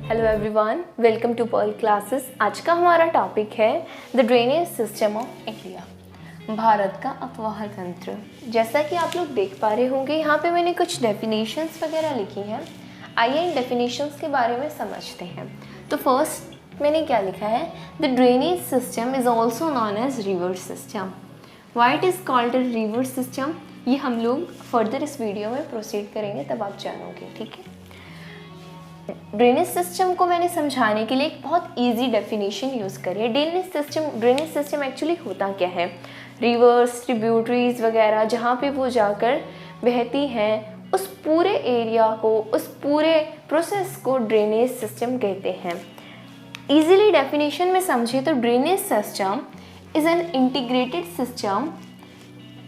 Hello everyone, welcome to pearl classes. आज का हमारा टॉपिक है the drainage system of India, Bharat का अपवाह तंत्र। जैसा कि आप लोग देख पा रहे होंगे, यहाँ पे मैंने कुछ डेफिनेशंस वगैरह लिखी हैं। आइए इन डेफिनेशंस के बारे में समझते हैं। तो फर्स्ट मैंने क्या लिखा है, the drainage system is also known as river system. Why it is called a river system, ये हम लोग फर्दर इस वीडियो में प्रोसीड करेंगे, तब आप जानोगे। ठीक है, ड्रेनेज सिस्टम को मैंने समझाने के लिए एक बहुत इजी डेफिनेशन यूज़ करी है। ड्रेनेज सिस्टम एक्चुअली होता क्या है, रिवर्स, ट्रिब्यूटरीज वगैरह जहाँ पे वो जाकर बहती हैं, उस पूरे एरिया को, उस पूरे प्रोसेस को ड्रेनेज सिस्टम कहते हैं। इजीली डेफिनेशन में समझे तो drainage system is an integrated system,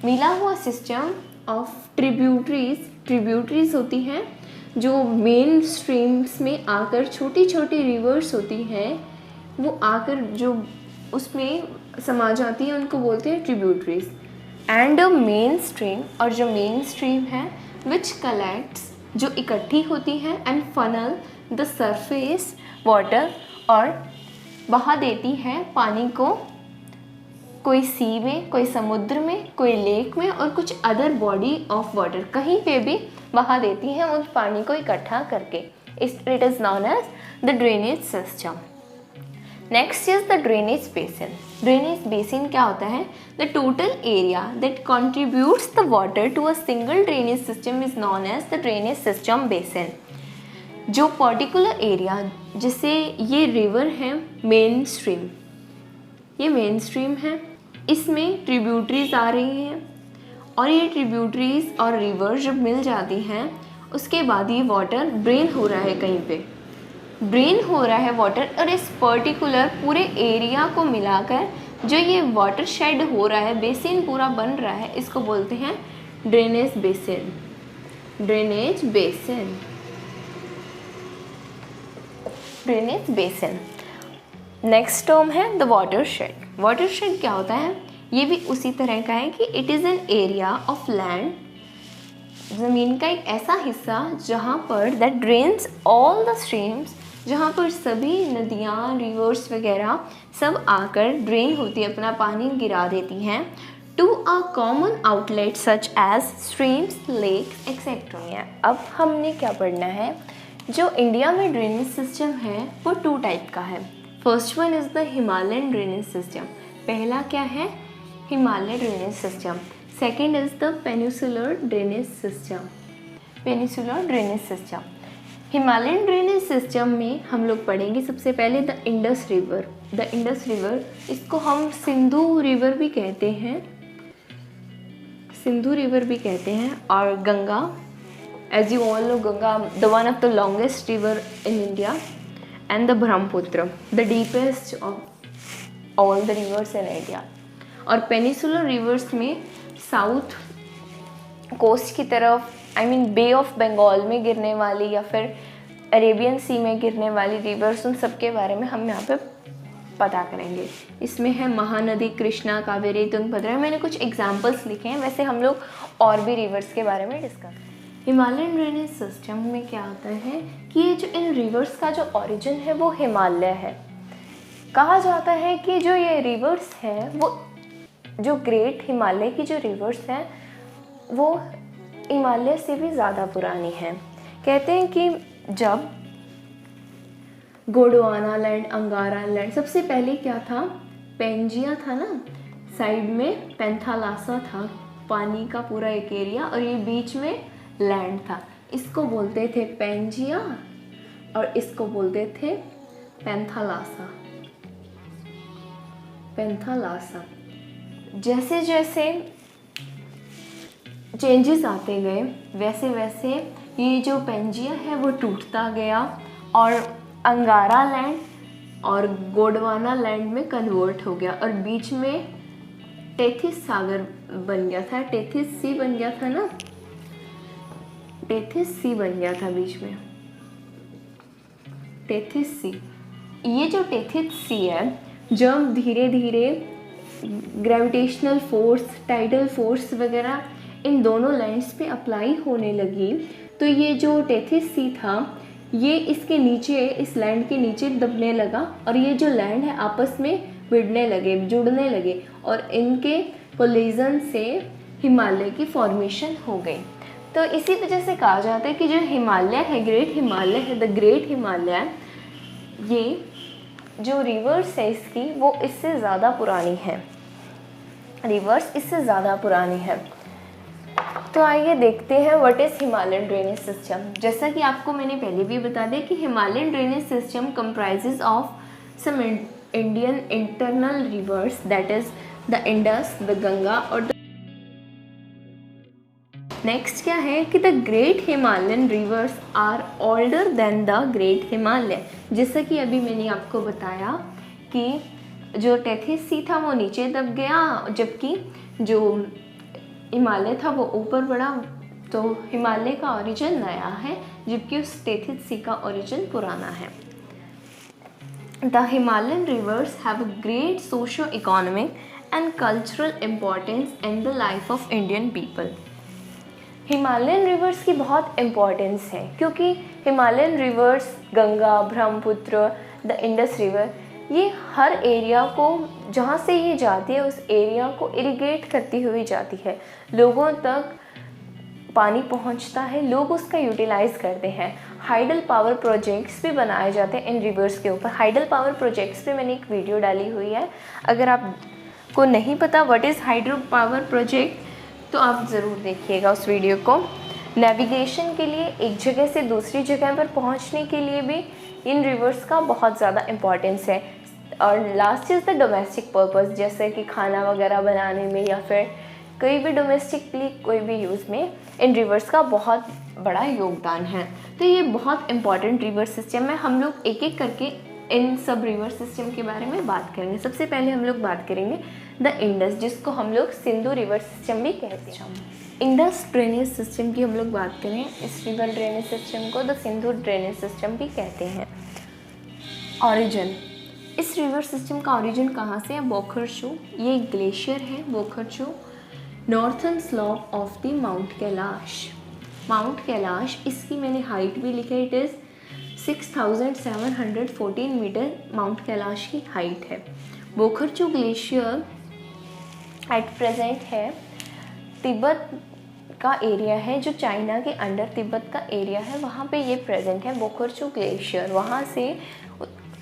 मिला हुआ सिस्टम ऑफ ट्रिब्यूटरीज होती हैं जो मेन स्ट्रीम्स में आकर, छोटी छोटी रिवर्स होती हैं, वो आकर जो उसमें समा जाती हैं, उनको बोलते हैं tributaries. And a main stream, और जो मेन स्ट्रीम है विच कलेक्ट्स, जो इकट्ठी होती हैं, and funnel the surface water, और बहा देती है पानी को कोई सी में, कोई समुद्र में, कोई लेक में, और कुछ अदर बॉडी ऑफ वाटर, कहीं पे भी बहा देती हैं उस पानी को इकट्ठा करके। It is known as the drainage system. Next is the drainage basin. Drainage basin क्या होता है, the total area that contributes the water to a single drainage system is known as the drainage system basin. जो particular area, जैसे ये river है main stream, ये main stream है, इसमें ट्रिब्यूटरीज आ रही हैं, और ये ट्रिब्यूटरीज और रिवर जब मिल जाती हैं, उसके बाद ये वाटर ड्रेन हो रहा है, कहीं पे ड्रेन हो रहा है वाटर, और इस पर्टिकुलर पूरे एरिया को मिलाकर जो ये वाटर शेड हो रहा है, बेसिन पूरा बन रहा है, इसको बोलते हैं drainage basin. Drainage basin, drainage basin. Next term है the watershed. Watershed क्या होता है, ये भी उसी तरह का है कि it is an area of land, ज़मीन का एक ऐसा हिस्सा जहाँ पर that drains all the streams, जहाँ पर सभी नदियाँ, रिवर्स वगैरह सब आकर ड्रेन होती है, अपना पानी गिरा देती हैं to a common outlet such as streams, lakes etcetera. अब हमने क्या पढ़ना है, जो इंडिया में ड्रेनेज सिस्टम है वो टू टाइप का है। First one is the Himalayan drainage system. पहला क्या है, Himalaya drainage system. Second is the peninsular drainage system. Peninsular drainage system. Himalayan drainage system में हम लोग पढ़ेंगे सबसे पहले the Indus river. The Indus river, इसको हम सिंधु रिवर भी कहते हैं, सिंधु रिवर भी कहते हैं, और Ganga, as you all know, Ganga the one of the longest river in India, and the Brahmaputra, the deepest of all the rivers in India. और पेनिसुलर रिवर्स में साउथ कोस्ट की तरफ, I mean bay of Bengal में गिरने वाली या फिर अरेबियन सी में गिरने वाली रिवर्स, उन सब के बारे में हम यहाँ पे पता करेंगे। इसमें है महानदी, कृष्णा, कावेरी, तुंगभद्रा। मैंने कुछ एग्जाम्पल्स लिखे हैं, वैसे हम लोग और भी रिवर्स के बारे में डिस्कस। हिमालयन ड्रेनेज सिस्टम में क्या होता है कि ये जो इन रिवर्स का जो ओरिजिन है वो हिमालय है। कहा जाता है कि जो ये रिवर्स है, वो जो ग्रेट हिमालय की जो रिवर्स हैं वो हिमालय से भी ज़्यादा पुरानी है। कहते हैं कि जब गोंडवाना लैंड, अंगारा लैंड, सबसे पहले क्या था, पेंजिया था ना, साइड में पेंथालासा था, पानी का पूरा एक एरिया, और ये बीच में लैंड था। इसको बोलते थे पेंजिया और इसको बोलते थे पेंथालासा। पेंथालासा। जैसे जैसे चेंजेस आते गए, वैसे वैसे ये जो पेंजिया है वो टूटता गया और अंगारा लैंड और गोंडवाना लैंड में कन्वर्ट हो गया, और बीच में टेथिस सागर बन गया था, टेथिस सी बन गया था ना, टेथिस सी बन गया था बीच में, टेथिस सी। ये जो टेथिस सी है, जब धीरे धीरे ग्रेविटेशनल फोर्स, टाइडल फोर्स वगैरह इन दोनों लैंड्स पे अप्लाई होने लगी, तो ये जो टेथिस सी था ये इसके नीचे, इस लैंड के नीचे दबने लगा और ये जो लैंड है आपस में भिड़ने लगे, जुड़ने लगे और इनके कोलिजन से हिमालय की फॉर्मेशन हो गई। तो इसी वजह से कहा जाता है कि जो हिमालय है, ग्रेट हिमालय है, द ग्रेट हिमालय, ये जो रिवर्स है इसकी वो इससे ज़्यादा पुरानी है, रिवर्स इससे ज़्यादा पुरानी है। तो आइए देखते हैं what is Himalayan drainage system. जैसा कि आपको मैंने पहले भी बता दिया कि Himalayan drainage system comprises of some Indian internal rivers, that is the Indus, the Ganga और द नेक्स्ट क्या है कि the great Himalayan rivers are older than the great Himalaya. जैसा कि अभी मैंने आपको बताया कि जो टेथिस सी था वो नीचे दब गया, जबकि जो हिमालय था वो ऊपर बढ़ा। तो हिमालय का ओरिजिन नया है, जबकि उस टेथिस सी का ओरिजिन पुराना है। The Himalayan reverse have a great socio economic and cultural importance in the life of Indian people. Himalayan reverse की बहुत इम्पोर्टेंस है क्योंकि Himalayan reverse Ganga, Brahmaputra, the Indus river, ये हर एरिया को, जहाँ से ये जाती है उस एरिया को इरिगेट करती हुई जाती है, लोगों तक पानी पहुँचता है, लोग उसका यूटिलाइज़ करते हैं। हाइडल पावर प्रोजेक्ट्स भी बनाए जाते हैं इन रिवर्स के ऊपर। हाइडल पावर प्रोजेक्ट्स पे मैंने एक वीडियो डाली हुई है, अगर आपको नहीं पता what is hydro power project तो आप ज़रूर देखिएगा उस वीडियो को। नेविगेशन के लिए, एक जगह से दूसरी जगह पर पहुंचने के लिए भी इन रिवर्स का बहुत ज़्यादा इम्पॉर्टेंस है। और last is the domestic purpose, जैसे कि खाना वगैरह बनाने में या फिर कोई भी डोमेस्टिकली कोई भी यूज़ में इन रिवर्स का बहुत बड़ा योगदान है। तो ये बहुत इम्पॉर्टेंट रिवर सिस्टम है। हम लोग एक एक करके इन सब रिवर सिस्टम के बारे में बात करेंगे। सबसे पहले हम लोग बात करेंगे द इंडस, जिसको हम लोग सिंधु रिवर सिस्टम भी कहते हैं। इंडस ड्रेनेज सिस्टम की हम लोग बात करें, इस रिवर ड्रेनेज सिस्टम को द सिंधु ड्रेनेज सिस्टम भी कहते हैं। ऑरिजिन, इस रिवर सिस्टम का ऑरिजिन कहाँ से है? बोखरचू, ये ग्लेशियर है Bokharchu, northern slope of the mount Kailash. Mount Kailash, इसकी मैंने हाइट भी लिखी है, it is 6714 metre mount Kailash की हाइट है। बोखरचू ग्लेशियर एट प्रेजेंट है तिब्बत का एरिया है, जो चाइना के अंडर तिब्बत का एरिया है, वहाँ पे ये प्रेजेंट है बोखरचू ग्लेशियर। वहाँ से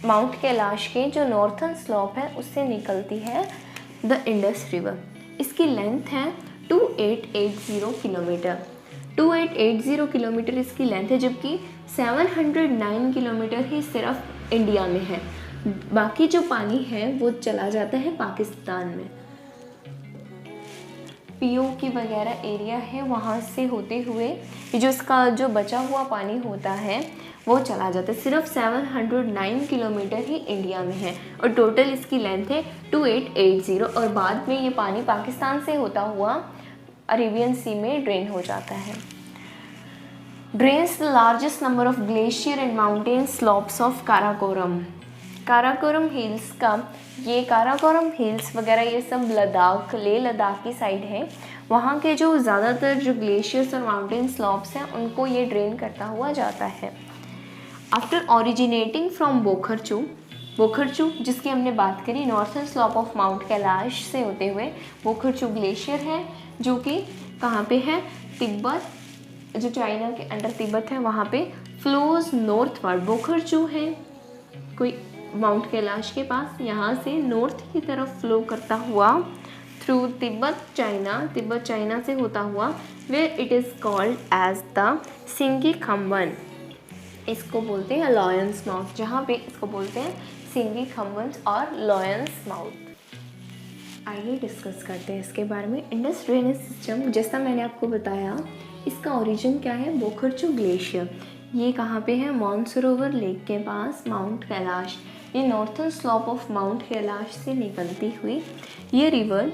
माउंट कैलाश के जो नॉर्थन स्लोप है उससे निकलती है द इंडस रिवर। इसकी लेंथ है 2880 किलोमीटर। 2880 किलोमीटर इसकी लेंथ है, जबकि 709 किलोमीटर ही सिर्फ इंडिया में है, बाकी जो पानी है वो चला जाता है पाकिस्तान में। पीओके वगैरह एरिया है, वहाँ से होते हुए जो इसका जो बचा हुआ पानी होता है वो चला जाता है। सिर्फ 709 किलोमीटर ही इंडिया में है और टोटल इसकी लेंथ है 2880, और बाद में ये पानी पाकिस्तान से होता हुआ अरेबियन सी में ड्रेन हो जाता है। Drains the largest number of glacier and mountain slopes of Karakoram. Karakoram hills का, ये काराकोरम हिल्स वगैरह ये सब लद्दाख, लेह लद्दाख की साइड है, वहाँ के जो ज़्यादातर जो ग्लेशियर्स और माउंटेन स्लोप्स हैं उनको ये ड्रेन करता हुआ जाता है। आफ्टर ओरिजिनेटिंग फ्रॉम बोखरचू, बोखरचू जिसकी हमने बात करी, northern slope of mount Kailash से होते हुए बोखरचू ग्लेशियर है, जो कि कहाँ पे है? तिब्बत, जो चाइना के अंडर तिब्बत है वहाँ पे फ्लोज नॉर्थवर्ड। बोखरचू है कोई माउंट कैलाश के पास, यहाँ से नॉर्थ की तरफ फ्लो करता हुआ थ्रू तिब्बत चाइना से होता हुआ, where it is called as the Singi Khamban. इसको बोलते हैं लॉयंस माउथ, जहाँ पे इसको बोलते हैं सिंगी खम्बन और लॉयंस माउथ। आइए डिस्कस करते हैं इसके बारे में। इंडस ड्रेनेज सिस्टम, जैसा मैंने आपको बताया, इसका ओरिजिन क्या है? बोखरचू ग्लेशियर। ये कहाँ पे है? मानसरोवर लेक के पास, माउंट कैलाश। ये northern slope of mount Kailash से निकलती हुई ये रिवर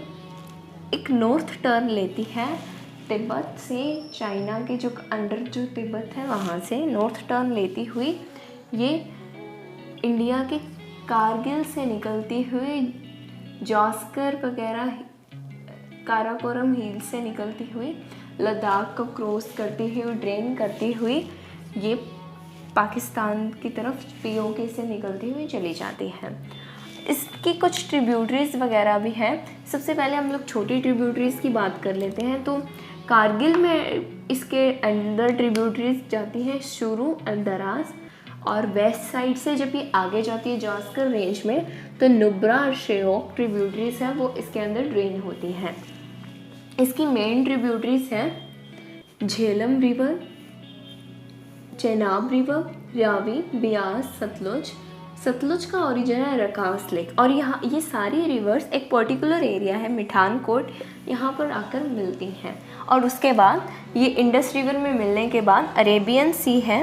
एक नॉर्थ टर्न लेती है तिब्बत से, चाइना के जो अंडर जो तिब्बत है वहाँ से नॉर्थ टर्न लेती हुई ये इंडिया के कारगिल से निकलती हुई, जास्कर वगैरह काराकोरम हिल से निकलती हुई, लद्दाख को क्रॉस करती हुई, ड्रेन करती हुई ये पाकिस्तान की तरफ पीओके से निकलती हुई चली जाती है। इसकी कुछ ट्रिब्यूटरीज़ वगैरह भी हैं। सबसे पहले हम लोग छोटी ट्रिब्यूटरीज़ की बात कर लेते हैं। तो कारगिल में इसके अंदर ट्रिब्यूटरीज़ जाती हैं शुरू अल-दराज, और वेस्ट साइड से जब ये आगे जाती है जास्कर रेंज में तो नुब्रा और शेओक ट्रिब्यूटरीज़ हैं वो इसके अंदर ड्रेन होती हैं। इसकी मेन ट्रिब्यूटरीज़ हैं झेलम रिवर, चेनाब रिवर, रावी, बियास, सतलुज। सतलुज का ओरिजिन है रकास लेक, और यहाँ ये सारी रिवर्स एक पर्टिकुलर एरिया है मिठानकोट, यहाँ पर आकर मिलती हैं। और उसके बाद ये इंडस रिवर में मिलने के बाद अरेबियन सी है,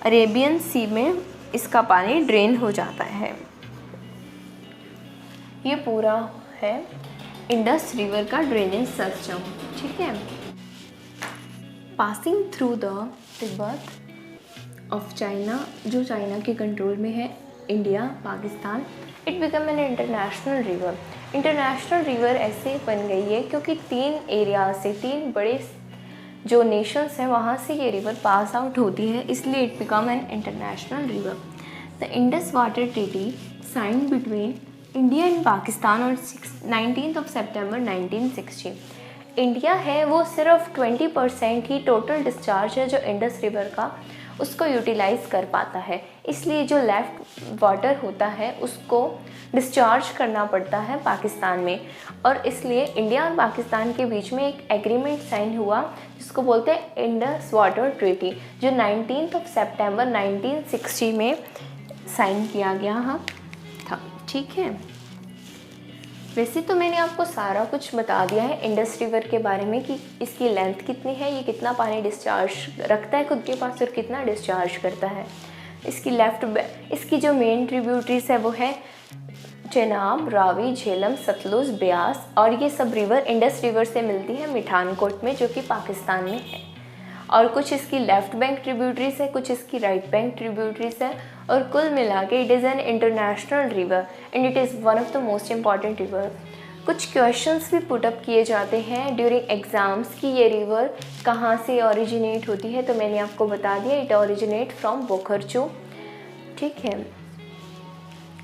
अरेबियन सी में इसका पानी ड्रेन हो जाता है। ये पूरा है इंडस रिवर का ड्रेनेज सिस्टम, ठीक है। Passing through the Tibet of China, जो चाइना के कंट्रोल में है, India, Pakistan, it become an international river. International river ऐसे बन गई है क्योंकि 3 एरिया से, 3 बड़े जो नेशंस हैं वहाँ से ये रिवर पास आउट होती है, इसलिए it become an international river. The Indus water treaty signed between India and Pakistan और 19 सितंबर 1960। इंडिया है वो सिर्फ 20% ही टोटल डिस्चार्ज है जो इंडस रिवर का उसको यूटिलाइज़ कर पाता है, इसलिए जो लेफ्ट वाटर होता है उसको डिस्चार्ज करना पड़ता है पाकिस्तान में। और इसलिए इंडिया और पाकिस्तान के बीच में एक एग्रीमेंट साइन हुआ जिसको बोलते हैं इंडस वाटर ट्रीटी, जो 19 सितंबर 1960 में साइन किया गया था, ठीक है। वैसे तो मैंने आपको सारा कुछ बता दिया है इंडस रिवर के बारे में कि इसकी लेंथ कितनी है, ये कितना पानी डिस्चार्ज रखता है खुद के पास और कितना डिस्चार्ज करता है। इसकी जो मेन ट्रिब्यूटरीज है वो है चेनाब, रावी, झेलम, सतलुज, ब्यास, और ये सब रिवर इंडस रिवर से मिलती है मिठानकोट में जो कि पाकिस्तान में है। और कुछ इसकी लेफ़्ट बैंक ट्रिब्यूटरीज है, कुछ इसकी राइट बैंक ट्रिब्यूटरीज है, और कुल मिला के it is an international river and it is one of the most important river. कुछ क्वेश्चंस भी पुटअप किए जाते हैं ड्यूरिंग एग्ज़ाम्स कि ये रिवर कहाँ से ओरिजिनेट होती है, तो मैंने आपको बता दिया इट ओरिजिनेट फ्रॉम बोखरचू, ठीक है।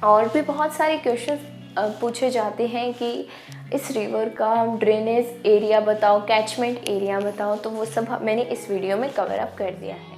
और भी बहुत सारे क्वेश्चंस पूछे जाते हैं कि इस रिवर का ड्रेनेज एरिया बताओ, कैचमेंट एरिया बताओ, तो वो सब मैंने इस वीडियो में कवर अप कर दिया है।